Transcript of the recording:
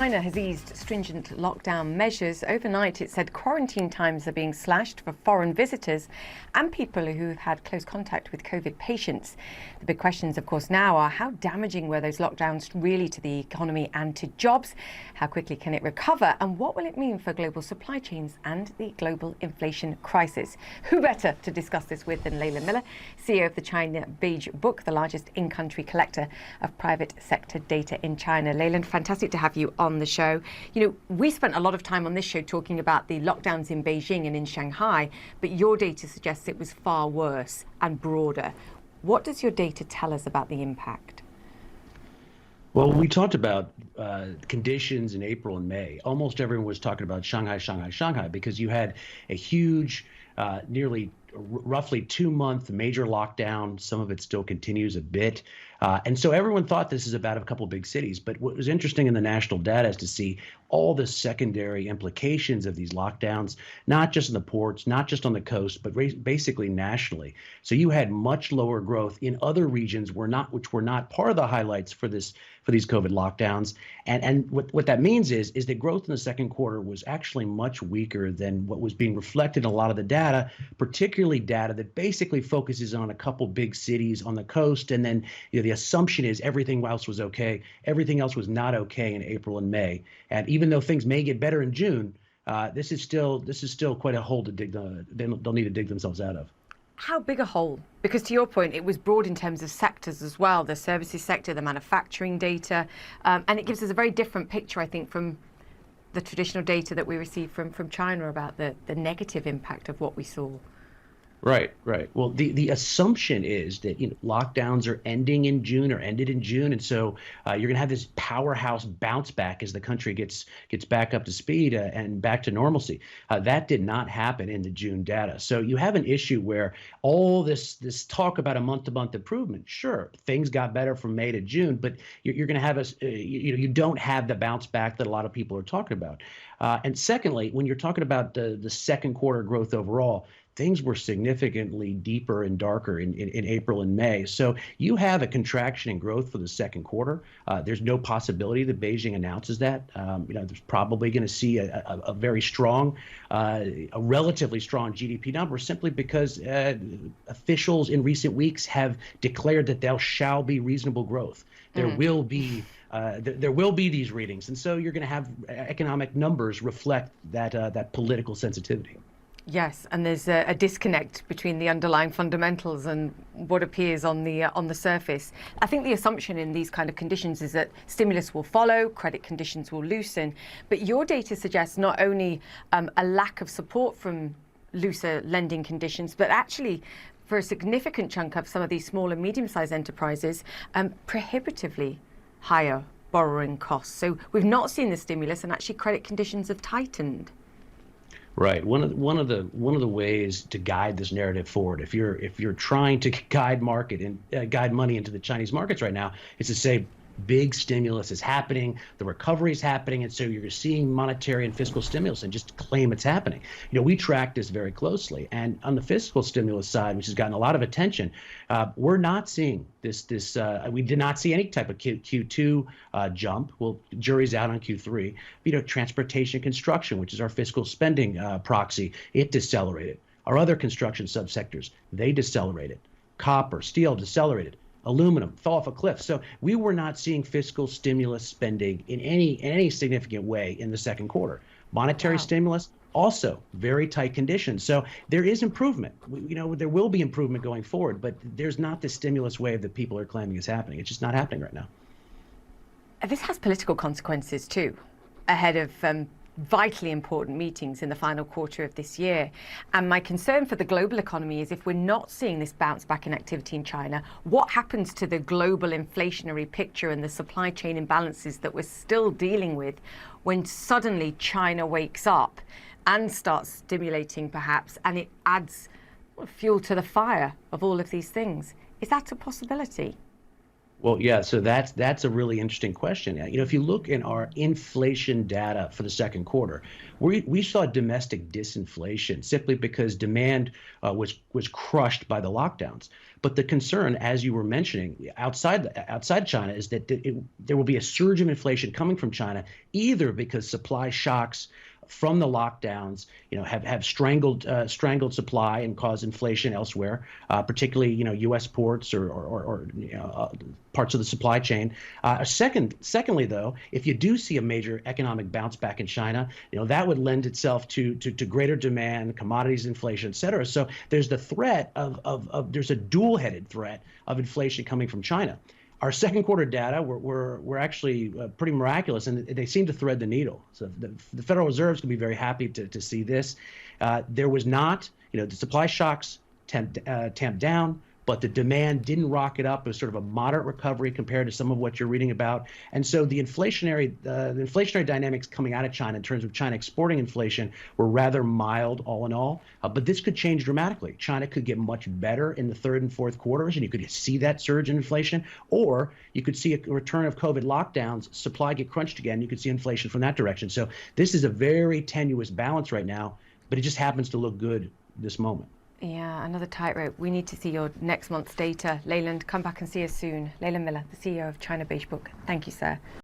China has eased stringent lockdown measures. Overnight, it said quarantine times are being slashed for foreign visitors and people who've had close contact with COVID patients. The big questions, of course, now are how damaging were those lockdowns really to the economy and to jobs? How quickly can it recover? And what will it mean for global supply chains and the global inflation crisis? Who better to discuss this with than Leland, CEO of the China Beige Book, the largest in-country collector of private sector data in China. Leland, fantastic to have you on the show. You know, we spent a lot of time on this show talking about the lockdowns in Beijing and in Shanghai, but your data suggests it was far worse and broader. What does your data tell us about the impact? Well, we talked about conditions in April and May. Almost everyone was talking about Shanghai, because you had a huge, roughly 2-month major lockdown. Some of it still continues a bit. And so everyone thought this is about a couple of big cities. But what was interesting in the national data is to see all the secondary implications of these lockdowns, not just in the ports, not just on the coast, but basically nationally. So you had much lower growth in other regions which were not part of the highlights for these COVID lockdowns. And what that means is that growth in the second quarter was actually much weaker than what was being reflected in a lot of the data, particularly data that basically focuses on a couple big cities on the coast. And then the assumption is everything else was okay. Everything else was not okay in April and May. And even though things may get better in June, this is still quite a hole to dig. They'll need to dig themselves out of. How big a hole? Because to your point, it was broad in terms of sectors as well, the services sector, the manufacturing data, and it gives us a very different picture, I think, from the traditional data that we receive from China about the negative impact of what we saw. Right. Well, the assumption is that lockdowns are ending in June or ended in June, and so you're going to have this powerhouse bounce back as the country gets back up to speed and back to normalcy. That did not happen in the June data. So you have an issue where all this talk about a month-to-month improvement. Sure, things got better from May to June, but you're going to have you don't have the bounce back that a lot of people are talking about. And secondly, when you're talking about the second quarter growth overall, things were significantly deeper and darker in April and May. So you have a contraction in growth for the second quarter. There's no possibility that Beijing announces that. There's probably going to see a very strong, a relatively strong GDP number simply because officials in recent weeks have declared that there shall be reasonable growth. There will be these readings. And so you're going to have economic numbers reflect that political sensitivity. Yes, and there's a disconnect between the underlying fundamentals and what appears on the surface. I think the assumption in these kind of conditions is that stimulus will follow, credit conditions will loosen, but your data suggests not only a lack of support from looser lending conditions, but actually for a significant chunk of some of these small and medium-sized enterprises, prohibitively higher borrowing costs. So we've not seen the stimulus, and actually credit conditions have tightened. Right. One of the ways to guide this narrative forward, if you're trying to guide money into the Chinese markets right now, is to say big stimulus is happening, the recovery is happening, and so you're seeing monetary and fiscal stimulus and just claim it's happening. We track this very closely, and on the fiscal stimulus side, which has gotten a lot of attention, we're not seeing this. We did not see any type of Q2 jump. Well, jury's out on Q3. Transportation, construction, which is our fiscal spending proxy, it decelerated. Our other construction subsectors, they decelerated. Copper, steel decelerated. Aluminum fell off a cliff. So we were not seeing fiscal stimulus spending in any significant way in the second quarter. Monetary stimulus, also very tight conditions. So there is improvement. There will be improvement going forward, but there's not the stimulus wave that people are claiming is happening. It's just not happening right now. This has political consequences too, ahead of vitally important meetings in the final quarter of this year. And my concern for the global economy is if we're not seeing this bounce back in activity in China, what happens to the global inflationary picture and the supply chain imbalances that we're still dealing with when suddenly China wakes up and starts stimulating perhaps, and it adds fuel to the fire of all of these things? Is that a possibility? Well, yeah, so that's a really interesting question. If you look in our inflation data for the second quarter, we saw domestic disinflation simply because demand was crushed by the lockdowns. But the concern, as you were mentioning, outside China, is that there will be a surge of inflation coming from China, either because supply shocks from the lockdowns, have strangled supply and caused inflation elsewhere, particularly U.S. ports or parts of the supply chain. Secondly, though, if you do see a major economic bounce back in China, that would lend itself to greater demand, commodities inflation, et cetera. So there's the threat of there's a dual-headed threat of inflation coming from China. Our second quarter data were actually pretty miraculous, and they seem to thread the needle. So the Federal Reserve is going to be very happy to see this. There was not, the supply shocks tamped down, but the demand didn't rocket up. It was sort of a moderate recovery compared to some of what you're reading about. And so the inflationary dynamics coming out of China in terms of China exporting inflation were rather mild all in all. But this could change dramatically. China could get much better in the third and fourth quarters, and you could see that surge in inflation, or you could see a return of COVID lockdowns, supply get crunched again. You could see inflation from that direction. So this is a very tenuous balance right now, but it just happens to look good this moment. Yeah, another tightrope. We need to see your next month's data. Leland, come back and see us soon. Leland Miller, the CEO of China Beige Book. Thank you, sir.